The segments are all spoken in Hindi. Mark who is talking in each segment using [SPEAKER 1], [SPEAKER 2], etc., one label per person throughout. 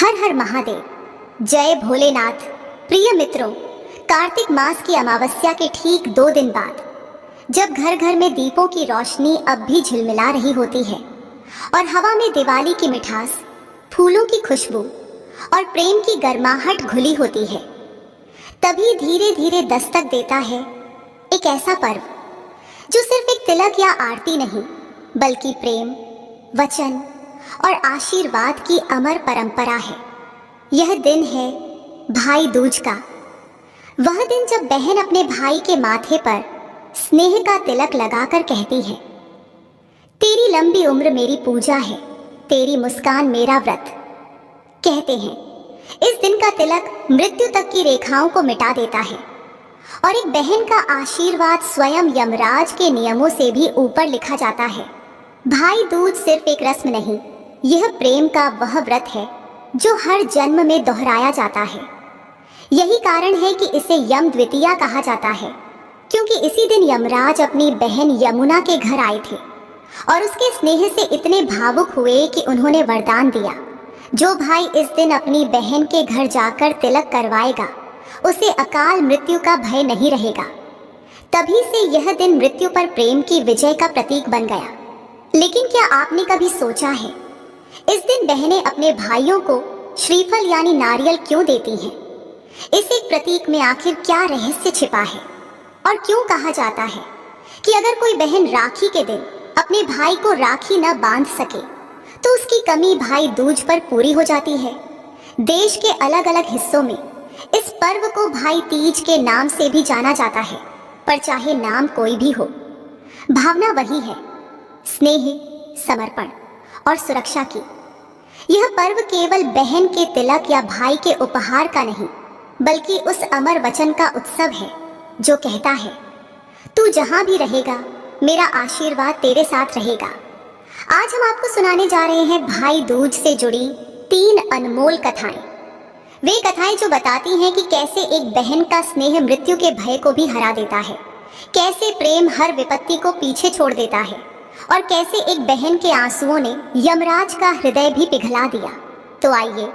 [SPEAKER 1] हर हर महादेव। जय भोलेनाथ। प्रिय मित्रों, कार्तिक मास की अमावस्या के ठीक 2 दिन बाद जब घर घर में दीपों की रोशनी अब भी झिलमिला रही होती है और हवा में दिवाली की मिठास, फूलों की खुशबू और प्रेम की गर्माहट घुली होती है, तभी धीरे धीरे दस्तक देता है एक ऐसा पर्व जो सिर्फ एक तिलक या आरती नहीं, बल्कि प्रेम, वचन और आशीर्वाद की अमर परंपरा है। यह दिन है भाई दूज का। वह दिन जब बहन अपने भाई के माथे पर स्नेह का तिलक लगाकर कहती है, तेरी लंबी उम्र मेरी पूजा है, तेरी मुस्कान मेरा व्रत। कहते हैं इस दिन का तिलक मृत्यु तक की रेखाओं को मिटा देता है और एक बहन का आशीर्वाद स्वयं यमराज के नियमों से भी ऊपर लिखा जाता है। भाई दूज सिर्फ एक रस्म नहीं, यह प्रेम का वह व्रत है जो हर जन्म में दोहराया जाता है। यही कारण है कि इसे यम द्वितीया कहा जाता है, क्योंकि इसी दिन यमराज अपनी बहन यमुना के घर आए थे और उसके स्नेह से इतने भावुक हुए कि उन्होंने वरदान दिया, जो भाई इस दिन अपनी बहन के घर जाकर तिलक करवाएगा उसे अकाल मृत्यु का भय नहीं रहेगा। तभी से यह दिन मृत्यु पर प्रेम की विजय का प्रतीक बन गया। लेकिन क्या आपने कभी सोचा है, इस दिन बहनें अपने भाइयों को श्रीफल यानी नारियल क्यों देती हैं? इस एक प्रतीक में आखिर क्या रहस्य छिपा है? और क्यों कहा जाता है कि अगर कोई बहन राखी के दिन अपने भाई को राखी न बांध सके तो उसकी कमी भाई दूज पर पूरी हो जाती है? देश के अलग अलग हिस्सों में इस पर्व को भाई तीज के नाम से भी जाना जाता है, पर चाहे नाम कोई भी हो, भावना वही है, स्नेह, समर्पण और सुरक्षा की। यह पर्व केवल बहन के तिलक या भाई के उपहार का नहीं, बल्कि उस अमर वचन का उत्सव है जो कहता है, तू जहां भी रहेगा मेरा आशीर्वाद तेरे साथ रहेगा। आज हम आपको सुनाने जा रहे हैं भाई दूज से जुड़ी 3 अनमोल कथाएं। वे कथाएं जो बताती हैं कि कैसे एक बहन का स्नेह मृत्यु के भय को भी हरा देता है, कैसे प्रेम हर विपत्ति को पीछे छोड़ देता है और कैसे एक बहन के आंसुओं ने यमराज का हृदय भी पिघला दिया। तो आइए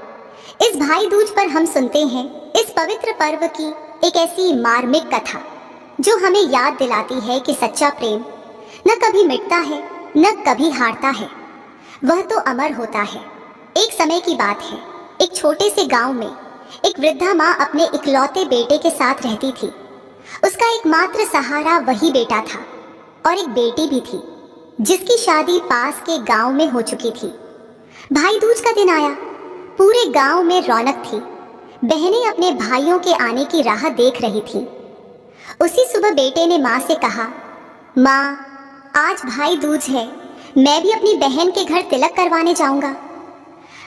[SPEAKER 1] इस भाई दूज पर हम सुनते हैं इस पवित्र पर्व की एक ऐसी मार्मिक कथा जो हमें याद दिलाती है कि सच्चा प्रेम न कभी मिटता है, न कभी हारता है, वह तो अमर होता है। एक समय की बात है, एक छोटे से गांव में एक वृद्धा माँ अपने इकलौते बेटे के साथ रहती थी। उसका एकमात्र सहारा वही बेटा था और एक बेटी भी थी जिसकी शादी पास के गांव में हो चुकी थी। भाई दूज का दिन आया, पूरे गांव में रौनक थी। बहनें अपने भाइयों के आने की राह देख रही थी। उसी सुबह बेटे ने माँ से कहा, माँ, आज भाई दूज है, मैं भी अपनी बहन के घर तिलक करवाने जाऊंगा।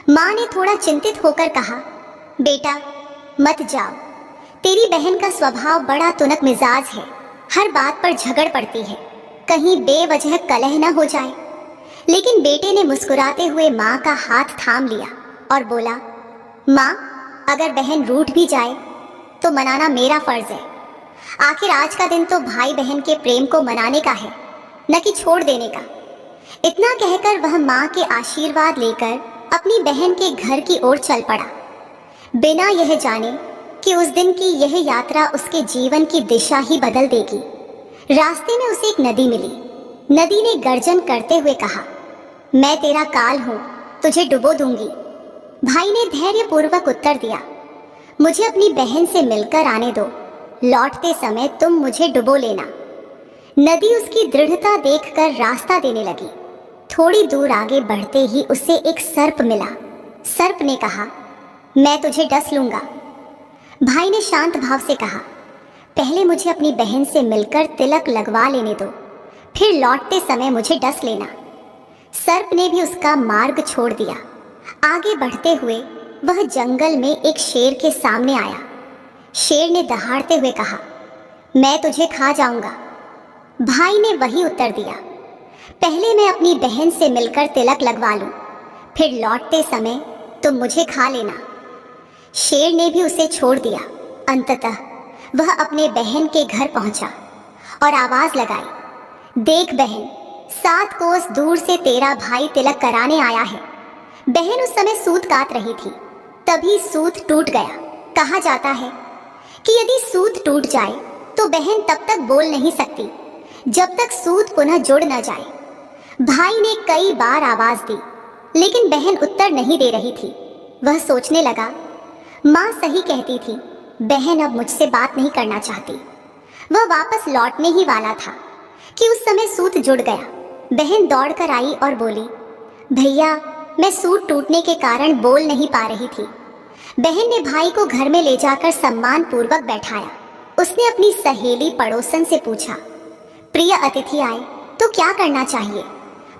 [SPEAKER 1] माँ ने थोड़ा चिंतित होकर कहा, बेटा मत जाओ, तेरी बहन का स्वभाव बड़ा तुनक मिजाज है, हर बात पर झगड़ पड़ती है, कहीं बेवजह कलह न हो जाए। लेकिन बेटे ने मुस्कुराते हुए माँ का हाथ थाम लिया और बोला, माँ, अगर बहन रूठ भी जाए तो मनाना मेरा फर्ज है। आखिर आज का दिन तो भाई बहन के प्रेम को मनाने का है, न कि छोड़ देने का। इतना कहकर वह माँ के आशीर्वाद लेकर अपनी बहन के घर की ओर चल पड़ा, बिना यह जाने कि उस दिन की यह यात्रा उसके जीवन की दिशा ही बदल देगी। रास्ते में उसे एक नदी मिली। नदी ने गर्जन करते हुए कहा, मैं तेरा काल हूँ, तुझे डुबो दूंगी। भाई ने धैर्यपूर्वक उत्तर दिया, मुझे अपनी बहन से मिलकर आने दो, लौटते समय तुम मुझे डुबो लेना। नदी उसकी दृढ़ता देखकर रास्ता देने लगी। थोड़ी दूर आगे बढ़ते ही उसे एक सर्प मिला। सर्प ने कहा, मैं तुझे डस लूंगा। भाई ने शांत भाव से कहा, पहले मुझे अपनी बहन से मिलकर तिलक लगवा लेने दो, फिर लौटते समय मुझे डस लेना। सर्प ने भी उसका मार्ग छोड़ दिया। आगे बढ़ते हुए वह जंगल में एक शेर के सामने आया। शेर ने दहाड़ते हुए कहा, मैं तुझे खा जाऊंगा। भाई ने वही उत्तर दिया, पहले मैं अपनी बहन से मिलकर तिलक लगवा लूं, फिर लौटते समय तुम मुझे खा लेना। शेर ने भी उसे छोड़ दिया। अंततः वह अपने बहन के घर पहुंचा और आवाज लगाई, देख बहन, 7 कोस दूर से तेरा भाई तिलक कराने आया है। बहन उस समय सूत काट रही थी। तभी सूत टूट गया। कहा जाता है कि यदि सूत टूट जाए तो बहन तब तक बोल नहीं सकती जब तक सूत पुनः जुड़ न जाए। भाई ने कई बार आवाज दी लेकिन बहन उत्तर नहीं दे रही थी। वह सोचने लगा, माँ सही कहती थी, बहन अब मुझसे बात नहीं करना चाहती। वह वापस लौटने ही वाला था कि उस समय सूत जुड़ गया। बहन दौड़कर आई और बोली, भैया मैं सूत टूटने के कारण बोल नहीं पा रही थी। बहन ने भाई को घर में ले जाकर सम्मान पूर्वक बैठाया। उसने अपनी सहेली पड़ोसन से पूछा, प्रिय अतिथि आए तो क्या करना चाहिए?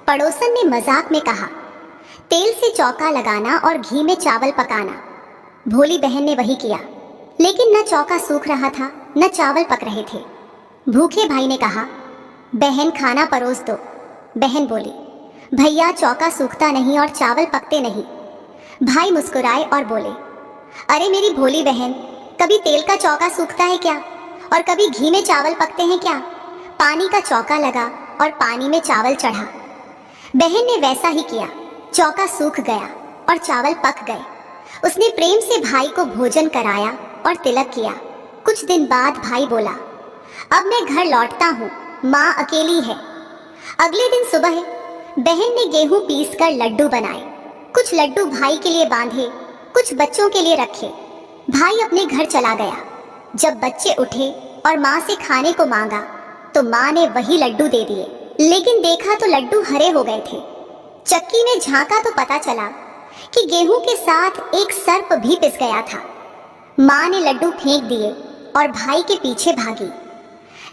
[SPEAKER 1] पड़ोसन ने मजाक में कहा, तेल से चौका लगाना और घी में चावल पकाना। भोली बहन ने वही किया, लेकिन न चौका सूख रहा था न चावल पक रहे थे। भूखे भाई ने कहा, बहन खाना परोस दो। बहन बोली, भैया चौका सूखता नहीं और चावल पकते नहीं। भाई मुस्कुराए और बोले, अरे मेरी भोली बहन, कभी तेल का चौका सूखता है क्या और कभी घी में चावल पकते हैं क्या? पानी का चौका लगा और पानी में चावल चढ़ा। बहन ने वैसा ही किया, चौका सूख गया और चावल पक गए। उसने प्रेम से भाई को भोजन कराया और तिलक किया। कुछ दिन बाद भाई बोला, अब मैं घर लौटता हूँ, माँ अकेली है। अगले दिन सुबह बहन ने गेहूं पीसकर लड्डू बनाए। कुछ लड्डू भाई के लिए बांधे, कुछ बच्चों के लिए रखे। भाई अपने घर चला गया। जब बच्चे उठे और माँ से खाने को मांगा तो माँ ने वही लड्डू दे दिए, लेकिन देखा तो लड्डू हरे हो गए थे। चक्की में झांका तो पता चला कि गेहूं के साथ एक सर्प भी पिस गया था। माँ ने लड्डू फेंक दिए और भाई के पीछे भागी।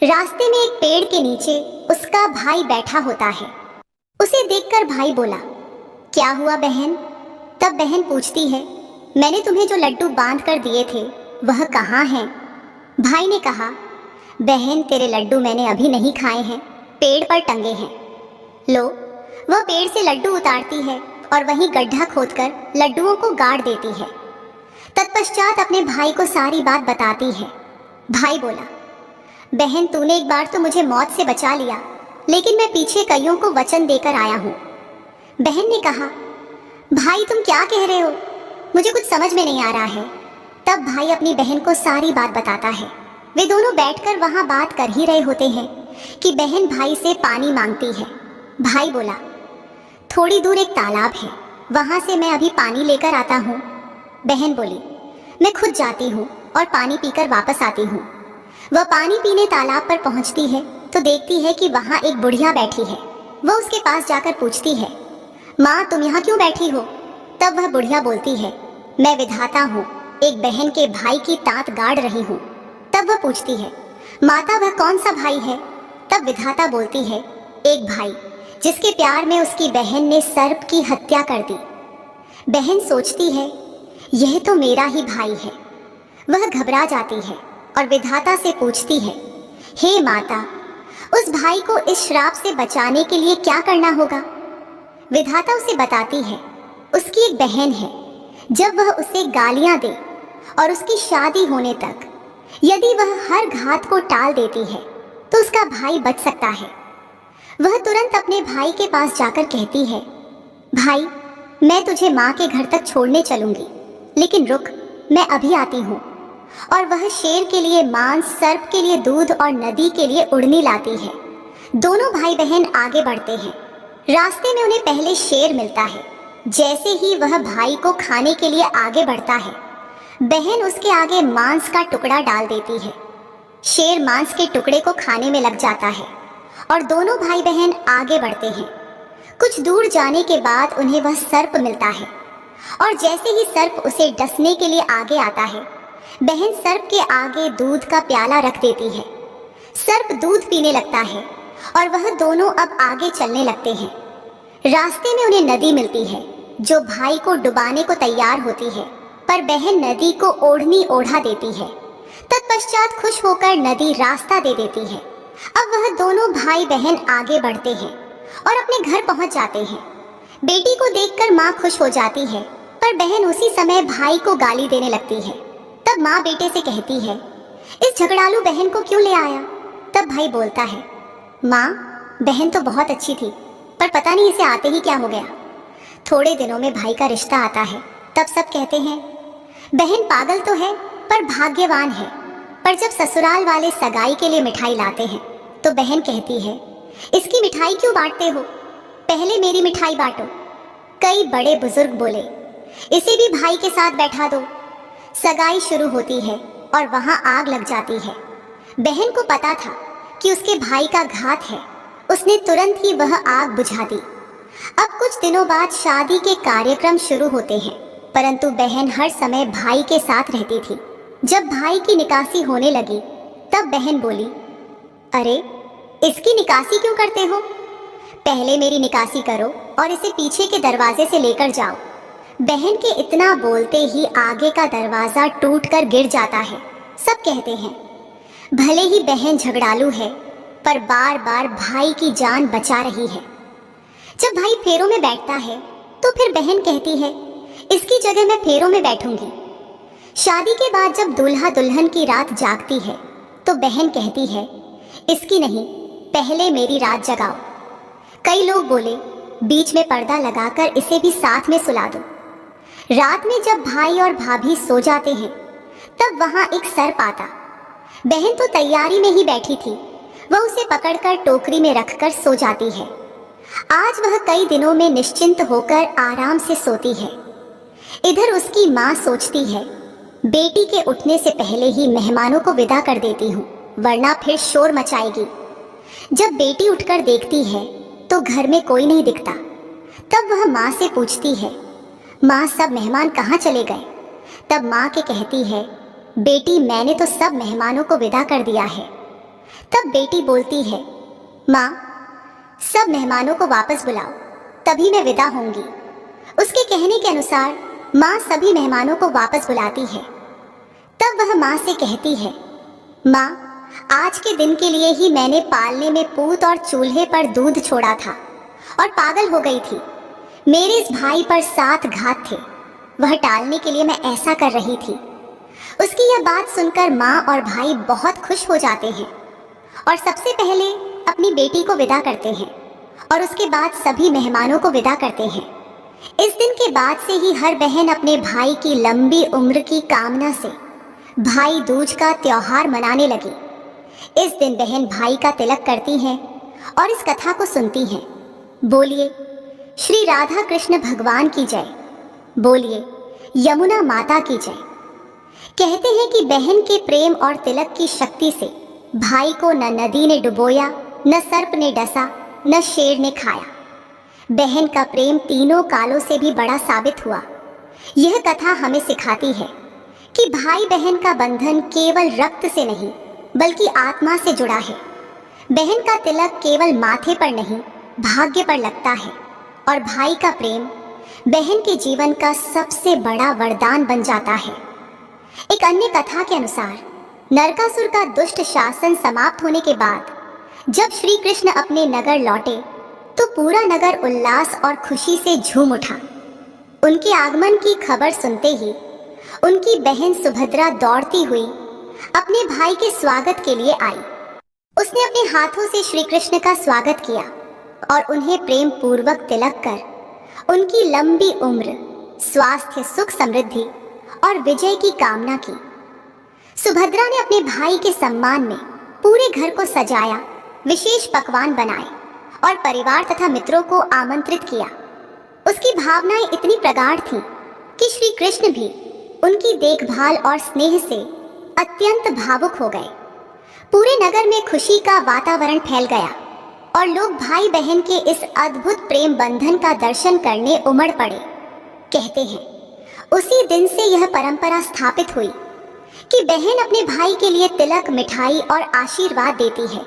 [SPEAKER 1] रास्ते में एक पेड़ के नीचे उसका भाई बैठा होता है। उसे देखकर भाई बोला, क्या हुआ बहन? तब बहन पूछती है, मैंने तुम्हें जो लड्डू बांध कर दिए थे वह कहाँ हैं? भाई ने कहा, बहन तेरे लड्डू मैंने अभी नहीं खाए हैं, पेड़ पर टंगे हैं। लो, वह पेड़ से लड्डू उतारती है और वहीं गड्ढा खोदकर लड्डुओं को गाड़ देती है। तत्पश्चात अपने भाई को सारी बात बताती है। भाई बोला, बहन तूने एक बार तो मुझे मौत से बचा लिया, लेकिन मैं पीछे कईयों को वचन देकर आया हूँ। बहन ने कहा, भाई तुम क्या कह रहे हो? मुझे कुछ समझ में नहीं आ रहा है। तब भाई अपनी बहन को सारी बात बताता है। वे दोनों बैठकर वहां बात कर ही रहे होते हैं कि बहन भाई से पानी मांगती है। भाई बोला, थोड़ी दूर एक तालाब है, वहां से मैं अभी पानी लेकर आता हूँ। बहन बोली, मैं खुद जाती हूँ और पानी पीकर वापस आती हूँ। वह पानी पीने तालाब पर पहुंचती है तो देखती है कि वहां एक बुढ़िया बैठी है। वह उसके पास जाकर पूछती है, माँ तुम यहाँ क्यों बैठी हो? तब वह बुढ़िया बोलती है, मैं विधाता हूँ, एक बहन के भाई की तांत गाड़ रही हूँ। तब वह पूछती है, माता वह कौन सा भाई है? तब विधाता बोलती है, एक भाई जिसके प्यार में उसकी बहन ने सर्प की हत्या कर दी। बहन सोचती है, यह तो मेरा ही भाई है। वह घबरा जाती है और विधाता से पूछती है, हे माता, उस भाई को इस श्राप से बचाने के लिए क्या करना होगा? विधाता उसे बताती है, उसकी एक बहन है, जब वह उसे गालियां दे और उसकी शादी होने तक यदि वह हर घात को टाल देती है तो उसका भाई बच सकता है। वह तुरंत अपने भाई के पास जाकर कहती है, भाई मैं तुझे माँ के घर तक छोड़ने चलूंगी, लेकिन रुक, मैं अभी आती हूँ। और वह शेर के लिए मांस, सर्प के लिए दूध और नदी के लिए उड़नी लाती है। दोनों भाई बहन आगे बढ़ते हैं। रास्ते में उन्हें पहले शेर मिलता है। जैसे ही वह भाई को खाने के लिए आगे बढ़ता है, बहन उसके आगे मांस का टुकड़ा डाल देती है। शेर मांस के टुकड़े को खाने में लग जाता है और दोनों भाई बहन आगे बढ़ते हैं। कुछ दूर जाने के बाद उन्हें वह सर्प मिलता है और जैसे ही सर्प उसे डसने के लिए आगे आता है, बहन सर्प के आगे दूध का प्याला रख देती है। सर्प दूध पीने लगता है और वह दोनों अब आगे चलने लगते हैं। रास्ते में उन्हें नदी मिलती है जो भाई को डुबाने को तैयार होती है, पर बहन नदी को ओढ़नी ओढ़ा देती है। तत्पश्चात खुश होकर नदी रास्ता दे देती है। अब वह दोनों भाई बहन आगे बढ़ते हैं और अपने घर पहुंच जाते हैं। बेटी को देखकर माँ खुश हो जाती है, पर बहन उसी समय भाई को गाली देने लगती है। तब माँ बेटे से कहती है, इस झगड़ालू बहन को क्यों ले आया? तब भाई बोलता है, माँ बहन तो बहुत अच्छी थी, पर पता नहीं इसे आते ही क्या हो गया। थोड़े दिनों में भाई का रिश्ता आता है। तब सब कहते हैं, बहन पागल तो है पर भाग्यवान है। पर जब ससुराल वाले सगाई के लिए मिठाई लाते हैं तो बहन कहती है, इसकी मिठाई क्यों बांटते हो, पहले मेरी मिठाई बांटो। कई बड़े बुजुर्ग बोले, इसे भी भाई के साथ बैठा दो। सगाई शुरू होती है और वहां आग लग जाती है। बहन को पता था कि उसके भाई का घात है, उसने तुरंत ही वह आग बुझा दी। अब कुछ दिनों बाद शादी के कार्यक्रम शुरू होते हैं, परंतु बहन हर समय भाई के साथ रहती थी। जब भाई की निकासी होने लगी तब बहन बोली, अरे इसकी निकासी क्यों करते हो, पहले मेरी निकासी करो और इसे पीछे के दरवाजे से लेकर जाओ। बहन के इतना बोलते ही आगे का दरवाजा टूटकर गिर जाता है। सब कहते हैं, भले ही बहन झगड़ालू है पर बार बार भाई की जान बचा रही है। जब भाई फेरों में बैठता है तो फिर बहन कहती है, इसकी जगह मैं फेरों में बैठूंगी। शादी के बाद जब दूल्हा दुल्हन की रात जागती है तो बहन कहती है, इसकी नहीं, पहले मेरी रात जगाओ। कई लोग बोले, बीच में पर्दा लगाकर इसे भी साथ में सुला दो। रात में जब भाई और भाभी सो जाते हैं तब वहां एक सर्प आता। बहन तो तैयारी में ही बैठी थी, वह उसे पकड़कर टोकरी में रखकर सो जाती है। आज वह कई दिनों में निश्चिंत होकर आराम से सोती है। इधर उसकी माँ सोचती है, बेटी के उठने से पहले ही मेहमानों को विदा कर देती हूँ, वरना फिर शोर मचाएगी। जब बेटी उठकर देखती है तो घर में कोई नहीं दिखता। तब वह माँ से पूछती है, माँ सब मेहमान कहाँ चले गए। तब माँ के कहती है, बेटी मैंने तो सब मेहमानों को विदा कर दिया है। तब बेटी बोलती है, माँ सब मेहमानों को वापस बुलाओ, तभी मैं विदा होंगी। उसके कहने के अनुसार माँ सभी मेहमानों को वापस बुलाती है। तब वह माँ से कहती है, माँ आज के दिन के लिए ही मैंने पालने में पूत और चूल्हे पर दूध छोड़ा था और पागल हो गई थी। मेरे इस भाई पर 7 घात थे, वह टालने के लिए मैं ऐसा कर रही थी। उसकी यह बात सुनकर माँ और भाई बहुत खुश हो जाते हैं और सबसे पहले अपनी बेटी को विदा करते हैं और उसके बाद सभी मेहमानों को विदा करते हैं। इस दिन के बाद से ही हर बहन अपने भाई की लंबी उम्र की कामना से भाई दूज का त्योहार मनाने लगी। इस दिन बहन भाई का तिलक करती हैं और इस कथा को सुनती हैं। बोलिए श्री राधा कृष्ण भगवान की जय, बोलिए यमुना माता की जय। कहते हैं कि बहन के प्रेम और तिलक की शक्ति से भाई को न नदी ने डुबोया, न सर्प ने डसा, न शेर ने खाया। बहन का प्रेम तीनों कालों से भी बड़ा साबित हुआ। यह कथा हमें सिखाती है कि भाई बहन का बंधन केवल रक्त से नहीं बल्कि आत्मा से जुड़ा है। बहन का तिलक केवल माथे पर नहीं भाग्य पर लगता है और भाई का प्रेम बहन के जीवन का सबसे बड़ा वरदान बन जाता है। एक अन्य कथा के अनुसार नरकासुर का दुष्ट शासन समाप्त होने के बाद जब श्री कृष्ण अपने नगर लौटे तो पूरा नगर उल्लास और खुशी से झूम उठा। उनके आगमन की खबर सुनते ही उनकी बहन सुभद्रा दौड़ती हुई अपने भाई के स्वागत के लिए आई। उसने अपने हाथों से श्री कृष्ण का स्वागत किया और उन्हें प्रेम पूर्वक तिलक कर उनकी लंबी उम्र, स्वास्थ्य, सुख, समृद्धि और विजय की कामना की। सुभद्रा ने अपने भाई के सम्मान में पूरे घर को सजाया, विशेष पकवान बनाए और परिवार तथा मित्रों को आमंत्रित किया। उसकी भावनाएं इतनी प्रगाढ़ थीं कि श्री कृष्ण भी उनकी देखभाल और स्नेह से अत्यंत भावुक हो गए। पूरे नगर में खुशी का वातावरण फैल गया और लोग भाई बहन के इस अद्भुत प्रेम बंधन का दर्शन करने उमड़ पड़े। कहते हैं उसी दिन से यह परंपरा स्थापित हुई कि बहन अपने भाई के लिए तिलक, मिठाई और आशीर्वाद देती है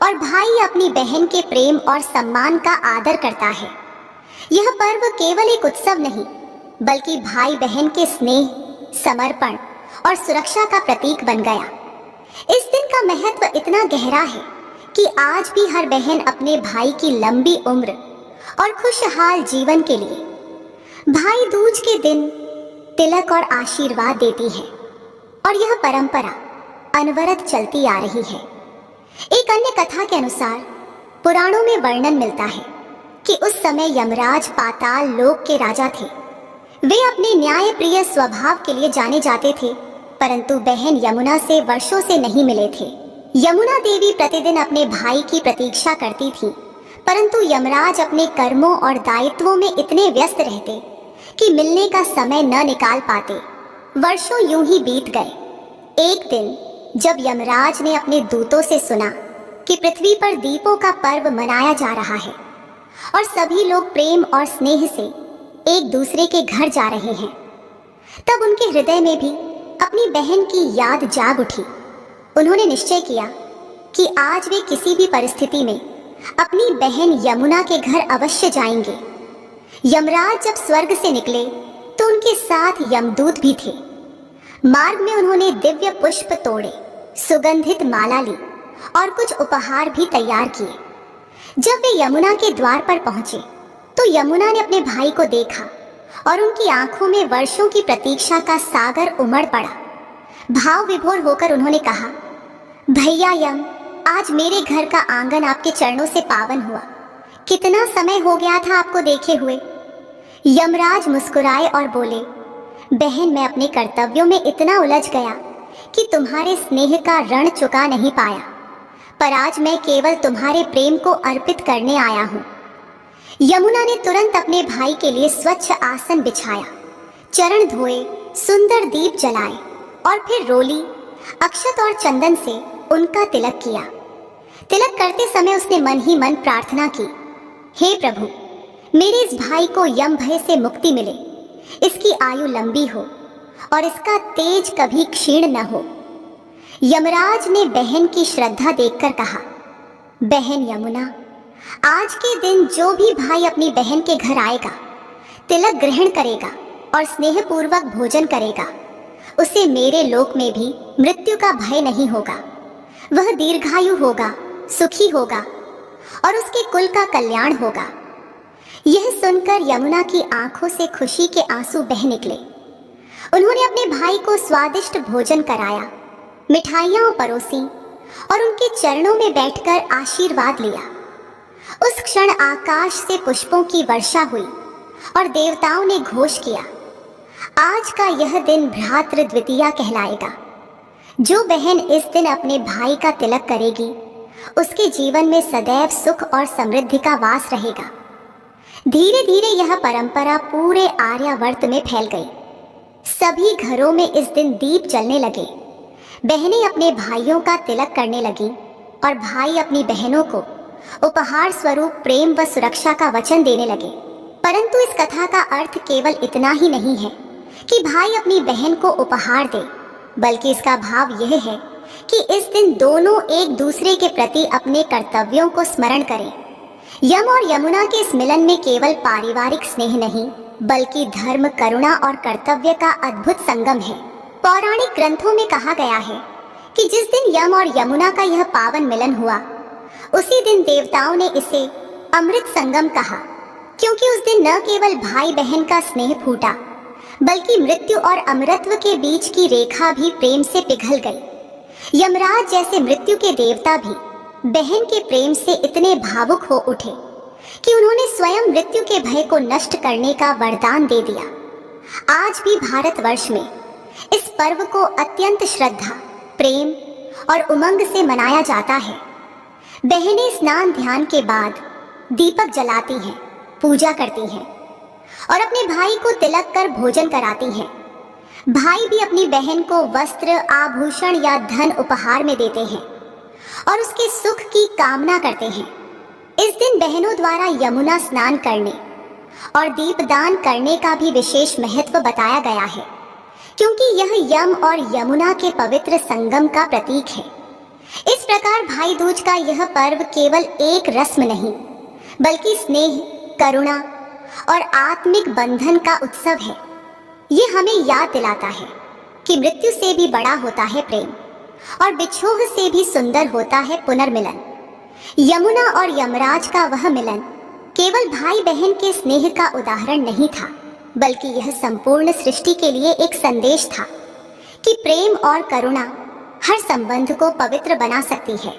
[SPEAKER 1] और भाई अपनी बहन के प्रेम और सम्मान का आदर करता है। यह पर्व केवल एक उत्सव नहीं बल्कि भाई बहन के स्नेह, समर्पण और सुरक्षा का प्रतीक बन गया। इस दिन का महत्व इतना गहरा है कि आज भी हर बहन अपने भाई की लंबी उम्र और खुशहाल जीवन के लिए भाई दूज के दिन तिलक और आशीर्वाद देती है और यह परंपरा अनवरत चलती आ रही है। एक अन्य कथा के अनुसार पुराणों में वर्णन मिलता है कि उस समय यमराज पाताल लोक के राजा थे। वे अपने न्यायप्रिय स्वभाव के लिए जाने जाते थे, परंतु बहन यमुना से वर्षों से नहीं मिले थे। यमुना देवी प्रतिदिन अपने भाई की प्रतीक्षा करती थी, परंतु यमराज अपने कर्मों और दायित्वों में इतने व्यस्त रहते कि मिलने का समय न निकाल पाते। वर्षों यूं ही बीत गए। एक दिन जब यमराज ने अपने दूतों से सुना कि पृथ्वी पर दीपों का पर्व मनाया जा रहा है और सभी लोग प्रेम और स्नेह से एक दूसरे के घर जा रहे हैं, तब उनके हृदय में भी अपनी बहन की याद जाग उठी। उन्होंने निश्चय किया कि आज वे किसी भी परिस्थिति में अपनी बहन यमुना के घर अवश्य जाएंगे। यमराज जब स्वर्ग से निकले तो उनके साथ यमदूत भी थे। मार्ग में उन्होंने दिव्य पुष्प तोड़े, सुगंधित माला ली और कुछ उपहार भी तैयार किए। जब वे यमुना के द्वार पर पहुंचे तो यमुना ने अपने भाई को देखा और उनकी आंखों में वर्षों की प्रतीक्षा का सागर उमड़ पड़ा। भाव विभोर होकर उन्होंने कहा, भैया यम, आज मेरे घर का आंगन आपके चरणों से पावन हुआ। कितना समय हो गया था आपको देखे हुए। यमराज मुस्कुराए और बोले, बहन, मैं अपने कर्तव्यों में इतना उलझ गया कि तुम्हारे स्नेह का ऋण चुका नहीं पाया, पर आज मैं केवल तुम्हारे प्रेम को अर्पित करने आया हूँ। यमुना ने तुरंत अपने भाई के लिए स्वच्छ आसन बिछाया, चरण धोए, सुंदर दीप जलाए और फिर रोली, अक्षत और चंदन से उनका तिलक किया। तिलक करते समय उसने मन ही मन प्रार्थना की, हे प्रभु, मेरे इस भाई को यम भय से मुक्ति मिले, इसकी आयु लंबी हो और इसका तेज कभी क्षीण न हो। यमराज ने बहन की श्रद्धा देखकर कहा, बहन यमुना, आज के दिन जो भी भाई अपनी बहन के घर आएगा, तिलक ग्रहण करेगा और स्नेहपूर्वक भोजन करेगा, उसे मेरे लोक में भी मृत्यु का भय नहीं होगा। वह दीर्घायु होगा, सुखी होगा और उसके कुल का कल्याण होगा। यह सुनकर यमुना की आंखों से खुशी के आंसू बह निकले। उन्होंने अपने भाई को स्वादिष्ट भोजन कराया, मिठाइयाँ परोसी और उनके चरणों में बैठकर आशीर्वाद लिया। उस क्षण आकाश से पुष्पों की वर्षा हुई और देवताओं ने घोष किया, आज का यह दिन भ्रातृ द्वितीया कहलाएगा। जो बहन इस दिन अपने भाई का तिलक करेगी, उसके जीवन में सदैव सुख और समृद्धि का वास रहेगा। धीरे धीरे यह परंपरा पूरे आर्यावर्त में फैल गई। सभी घरों में इस दिन दीप जलने लगे। बहनें अपने भाइयों का तिलक करने लगी और भाई अपनी बहनों को उपहार स्वरूप प्रेम व सुरक्षा का वचन देने लगे। परंतु इस कथा का अर्थ केवल इतना ही नहीं है कि भाई अपनी बहन को उपहार दे, बल्कि इसका भाव यह है कि इस दिन दोनों एक दूसरे के प्रति अपने कर्तव्यों को स्मरण करें। यम और यमुना के इस मिलन में केवल पारिवारिक स्नेह नहीं, बल्कि धर्म, करुणा और कर्तव्य का अद्भुत संगम है। पौराणिक ग्रंथों में कहा गया है कि जिस दिन यम और यमुना का यह पावन मिलन हुआ, उसी दिन देवताओं ने इसे अमृत संगम कहा, क्योंकि उस दिन न केवल भाई बहन का स्नेह फूटा, बल्कि मृत्यु और अमरत्व के बीच की रेखा भी प्रेम से पिघल गई। यमराज जैसे मृत्यु के देवता भी बहन के प्रेम से इतने भावुक हो उठे कि उन्होंने स्वयं मृत्यु के भय को नष्ट करने का वरदान दे दिया। आज भी भारतवर्ष में इस पर्व को अत्यंत श्रद्धा, प्रेम और उमंग से मनाया जाता है। बहनें स्नान ध्यान के बाद दीपक जलाती हैं, पूजा करती हैं और अपने भाई को तिलक कर भोजन कराती हैं। भाई भी अपनी बहन को वस्त्र, आभूषण या धन उपहार में देते हैं और उसके सुख की कामना करते हैं। इस दिन बहनों द्वारा यमुना स्नान करने और दीपदान करने का भी विशेष महत्व बताया गया है, क्योंकि यह यम और यमुना के पवित्र संगम का प्रतीक है। इस प्रकार भाई दूज का यह पर्व केवल एक रस्म नहीं, बल्कि स्नेह, करुणा और आत्मिक बंधन का उत्सव है। ये हमें याद दिलाता है कि मृत्यु से भी बड़ा होता है प्रेम और बिछोह से भी सुंदर होता है पुनर्मिलन। यमुना और यमराज का वह मिलन केवल भाई बहन के स्नेह का उदाहरण नहीं था, बल्कि यह संपूर्ण सृष्टि के लिए एक संदेश था कि प्रेम और करुणा हर संबंध को पवित्र बना सकती है,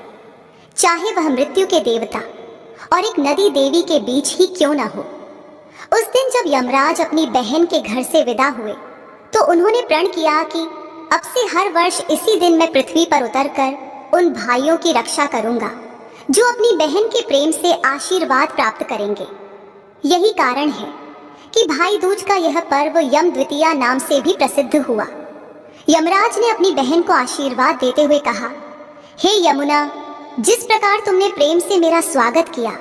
[SPEAKER 1] चाहे वह मृत्यु के देवता और एक नदी देवी के बीच ही क्यों न हो। उस दिन जब यमराज अपनी बहन के घर से विदा हुए तो उन्होंने प्रण किया कि अब से हर वर्ष इसी दिन मैं पृथ्वी पर उतरकर उन भाइयों की रक्षा करूंगा जो अपनी बहन के प्रेम से आशीर्वाद प्राप्त करेंगे। यही कारण है कि भाई दूज का यह पर्व यम द्वितीया नाम से भी प्रसिद्ध हुआ। यमराज ने अपनी बहन को आशीर्वाद देते हुए कहा, हे यमुना, जिस प्रकार तुमने प्रेम से मेरा स्वागत किया,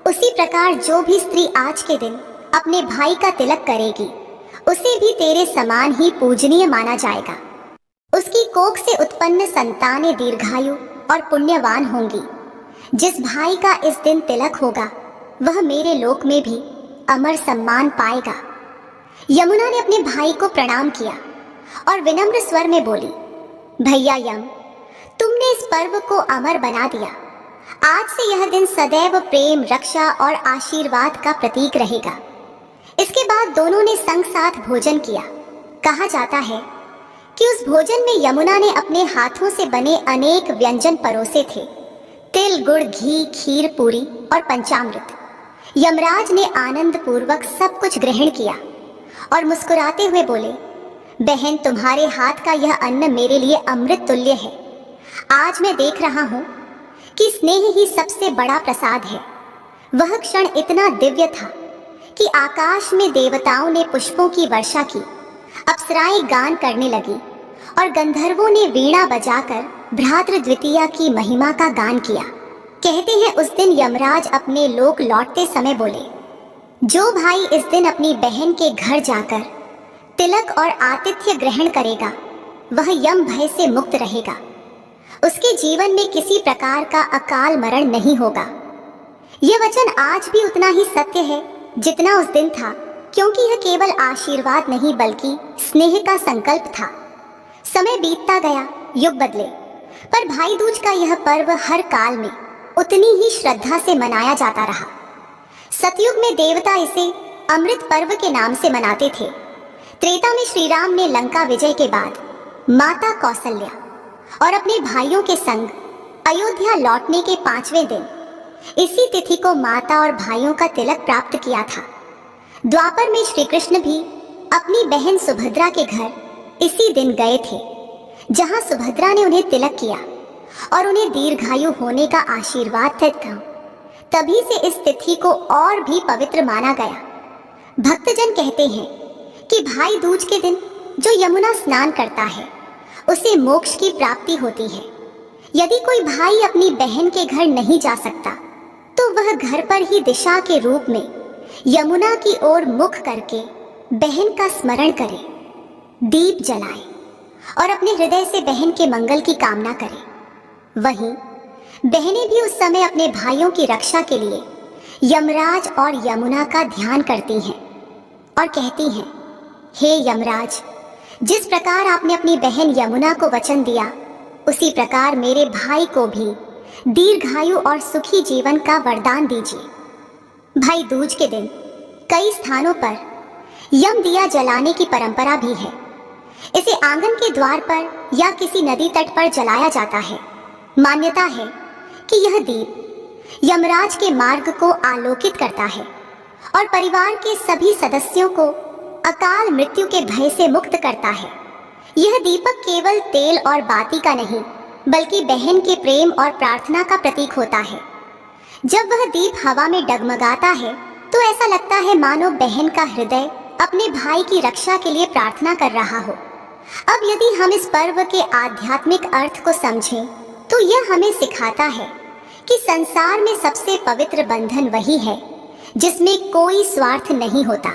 [SPEAKER 1] उसी प्रकार जो भी स्त्री आज के दिन अपने भाई का तिलक करेगी उसे भी तेरे समान ही पूजनीय माना जाएगा। उसकी कोख से उत्पन्न संतानें दीर्घायु और पुण्यवान होंगी। जिस भाई का इस दिन तिलक होगा वह मेरे लोक में भी अमर सम्मान पाएगा। यमुना ने अपने भाई को प्रणाम किया और विनम्र स्वर में बोली, भैया यम, तुमने इस पर्व को अमर बना दिया। आज से यह दिन सदैव प्रेम, रक्षा और आशीर्वाद का प्रतीक रहेगा। इसके बाद दोनों ने संग साथ भोजन किया। कहा जाता है कि उस भोजन में यमुना ने अपने हाथों से बने अनेक व्यंजन परोसे थे, तिल, गुड़, घी, खीर, पूरी और पंचामृत। यमराज ने आनंद पूर्वक सब कुछ ग्रहण किया और मुस्कुराते हुए बोले, बहन, तुम्हारे हाथ का यह अन्न मेरे लिए अमृत तुल्य है। आज मैं देख रहा हूँ कि स्नेह ही सबसे बड़ा प्रसाद है। वह क्षण इतना दिव्य था कि आकाश में देवताओं ने पुष्पों की वर्षा की, अप्सराएं गान करने लगी और गंधर्वों ने वीणा बजाकर भ्रातृ द्वितीया की महिमा का गान किया। कहते हैं उस दिन यमराज अपने लोक लौटते समय बोले, जो भाई इस दिन अपनी बहन के घर जाकर तिलक और आतिथ्य ग्रहण करेगा वह यम भय से मुक्त रहेगा। उसके जीवन में किसी प्रकार का अकाल मरण नहीं होगा। यह वचन आज भी उतना ही सत्य है जितना उस दिन था, क्योंकि यह केवल आशीर्वाद नहीं बल्कि स्नेह का संकल्प था। समय बीतता गया, युग बदले, पर भाई दूज का यह पर्व हर काल में उतनी ही श्रद्धा से मनाया जाता रहा। सतयुग में देवता इसे अमृत पर्व के नाम से मनाते थे। त्रेता में श्री राम ने लंका विजय के बाद माता कौशल्या और अपने भाइयों के संग अयोध्या लौटने के 5वें दिन इसी तिथि को माता और भाइयों का तिलक प्राप्त किया था। द्वापर में श्री कृष्ण भी अपनी बहन सुभद्रा के घर इसी दिन गए थे, जहां सुभद्रा ने उन्हें तिलक किया और उन्हें दीर्घायु होने का आशीर्वाद था। तभी से इस तिथि को और भी पवित्र माना गया। भक्तजन कहते हैं कि भाई दूज के दिन जो यमुना स्नान करता है उसे मोक्ष की प्राप्ति होती है। यदि कोई भाई अपनी बहन के घर नहीं जा सकता तो वह घर पर ही दिशा के रूप में यमुना की ओर मुख करके बहन का स्मरण करे, दीप जलाए और अपने हृदय से बहन के मंगल की कामना करे। वहीं बहनें भी उस समय अपने भाइयों की रक्षा के लिए यमराज और यमुना का ध्यान करती हैं और कहती हैं, हे यमराज, जिस प्रकार आपने अपनी बहन यमुना को वचन दिया उसी प्रकार मेरे भाई को भी दीर्घायु और सुखी जीवन का वरदान दीजिए। भाई दूज के दिन कई स्थानों पर यम दिया जलाने की परंपरा भी है। इसे आंगन के द्वार पर या किसी नदी तट पर जलाया जाता है। मान्यता है कि यह दीप यमराज के मार्ग को आलोकित करता है और परिवार के सभी सदस्यों को अकाल मृत्यु के भय से मुक्त करता है। यह दीपक केवल तेल और बाती का नहीं बल्कि बहन के प्रेम और प्रार्थना का प्रतीक होता है। जब वह दीप हवा में डगमगाता है तो ऐसा लगता है मानो बहन का हृदय अपने भाई की रक्षा के लिए प्रार्थना कर रहा हो। अब यदि हम इस पर्व के आध्यात्मिक अर्थ को समझें तो यह हमें सिखाता है कि संसार में सबसे पवित्र बंधन वही है जिसमें कोई स्वार्थ नहीं होता।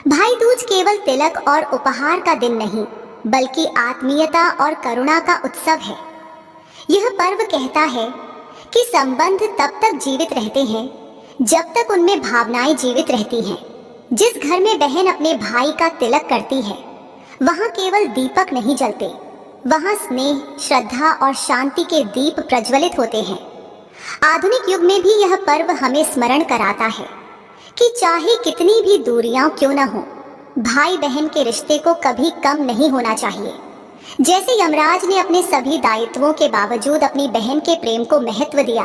[SPEAKER 1] भाई दूज केवल तिलक और उपहार का दिन नहीं बल्कि आत्मीयता और करुणा का उत्सव है। यह पर्व कहता है कि संबंध तब तक जीवित रहते हैं जब तक उनमें भावनाएं जीवित रहती हैं। जिस घर में बहन अपने भाई का तिलक करती है वहां केवल दीपक नहीं जलते, वहां स्नेह, श्रद्धा और शांति के दीप प्रज्वलित होते हैं। आधुनिक युग में भी यह पर्व हमें स्मरण कराता है कि चाहे कितनी भी दूरियां क्यों न हो, भाई बहन के रिश्ते को कभी कम नहीं होना चाहिए। जैसे यमराज ने अपने सभी दायित्वों के बावजूद अपनी बहन के प्रेम को महत्व दिया,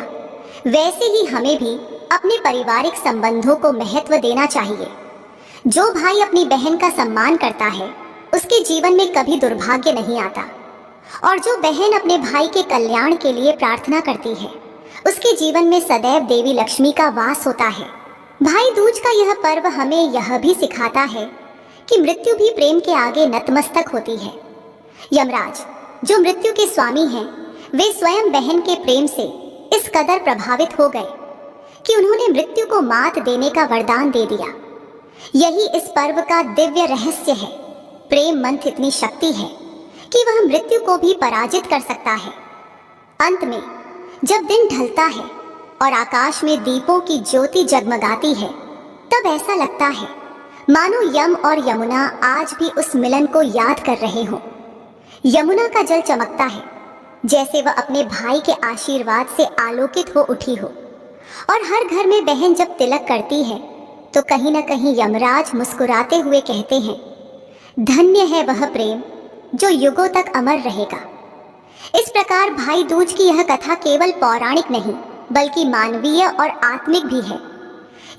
[SPEAKER 1] वैसे ही हमें भी अपने पारिवारिक संबंधों को महत्व देना चाहिए। जो भाई अपनी बहन का सम्मान करता है उसके जीवन में कभी दुर्भाग्य नहीं आता, और जो बहन अपने भाई के कल्याण के लिए प्रार्थना करती है उसके जीवन में सदैव देवी लक्ष्मी का वास होता है। भाई दूज का यह पर्व हमें यह भी सिखाता है कि मृत्यु भी प्रेम के आगे नतमस्तक होती है। यमराज जो मृत्यु के स्वामी हैं, वे स्वयं बहन के प्रेम से इस कदर प्रभावित हो गए कि उन्होंने मृत्यु को मात देने का वरदान दे दिया। यही इस पर्व का दिव्य रहस्य है। प्रेम मंत्र इतनी शक्ति है कि वह मृत्यु को भी पराजित कर सकता है। अंत में जब दिन ढलता है और आकाश में दीपों की ज्योति जगमगाती है, तब ऐसा लगता है मानो यम और यमुना आज भी उस मिलन को याद कर रहे हों। यमुना का जल चमकता है जैसे वह अपने भाई के आशीर्वाद से आलोकित हो उठी हो, और हर घर में बहन जब तिलक करती है तो कहीं न कहीं यमराज मुस्कुराते हुए कहते हैं, धन्य है वह प्रेम जो युगों तक अमर रहेगा। इस प्रकार भाई दूज की यह कथा केवल पौराणिक नहीं बल्कि मानवीय और आत्मिक भी है।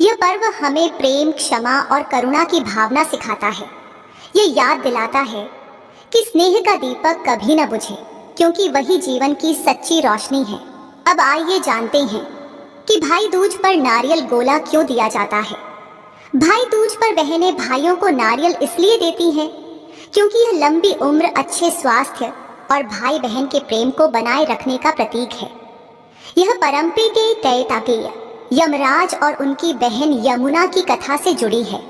[SPEAKER 1] यह पर्व हमें प्रेम, क्षमा और करुणा की भावना सिखाता है। यह याद दिलाता है कि स्नेह का दीपक कभी न बुझे, क्योंकि वही जीवन की सच्ची रोशनी है। अब आइए जानते हैं कि भाई दूज पर नारियल गोला क्यों दिया जाता है। भाई दूज पर बहनें भाइयों को नारियल इसलिए देती हैं क्योंकि यह लंबी उम्र, अच्छे स्वास्थ्य और भाई बहन के प्रेम को बनाए रखने का प्रतीक है। यह परंपरा तैताकीय यमराज और उनकी बहन यमुना की कथा से जुड़ी है,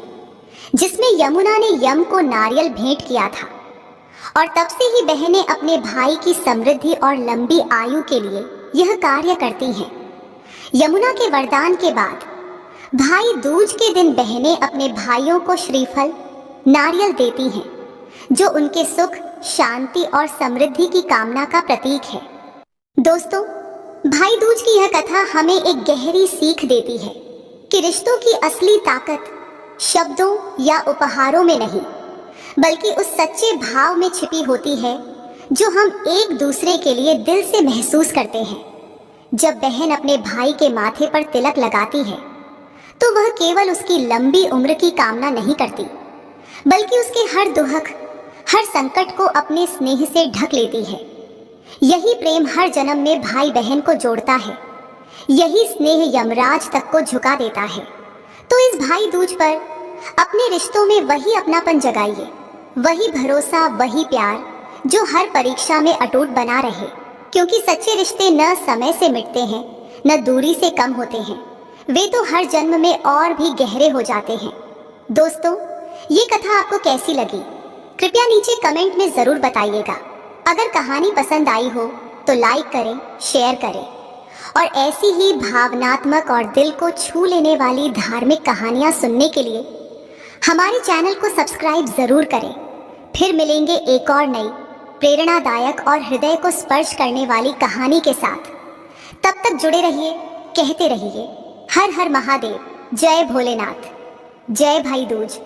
[SPEAKER 1] जिसमें यमुना ने यम को नारियल भेंट किया था, और तब से ही बहनें अपने भाई की समृद्धि और लंबी आयु के लिए यह कार्य करती हैं। यमुना के वरदान के बाद भाई दूज के दिन बहनें अपने भाइयों को श्रीफल, नारियल देती हैं, जो उनके सुख, शांति और समृद्धि की कामना का प्रतीक है। दोस्तों, भाई दूज की यह कथा हमें एक गहरी सीख देती है कि रिश्तों की असली ताकत शब्दों या उपहारों में नहीं, बल्कि उस सच्चे भाव में छिपी होती है जो हम एक दूसरे के लिए दिल से महसूस करते हैं। जब बहन अपने भाई के माथे पर तिलक लगाती है तो वह केवल उसकी लंबी उम्र की कामना नहीं करती, बल्कि उसके हर दुख, हर संकट को अपने स्नेह से ढक लेती है। यही प्रेम हर जन्म में भाई बहन को जोड़ता है। यही स्नेह यमराज तक को झुका देता है। तो इस भाई दूज पर अपने रिश्तों में वही अपनापन जगाइए, वही भरोसा, वही प्यार जो हर परीक्षा में अटूट बना रहे, क्योंकि सच्चे रिश्ते न समय से मिटते हैं, न दूरी से कम होते हैं, वे तो हर जन्म में और भी गहरे हो जाते हैं। दोस्तों, ये कथा आपको कैसी लगी? कृपया नीचे कमेंट में जरूर बताइएगा। अगर कहानी पसंद आई हो तो लाइक करें, शेयर करें, और ऐसी ही भावनात्मक और दिल को छू लेने वाली धार्मिक कहानियां सुनने के लिए हमारे चैनल को सब्सक्राइब जरूर करें। फिर मिलेंगे एक और नई प्रेरणादायक और हृदय को स्पर्श करने वाली कहानी के साथ। तब तक जुड़े रहिए, कहते रहिए, हर हर महादेव, जय भोलेनाथ, जय भाई दूज।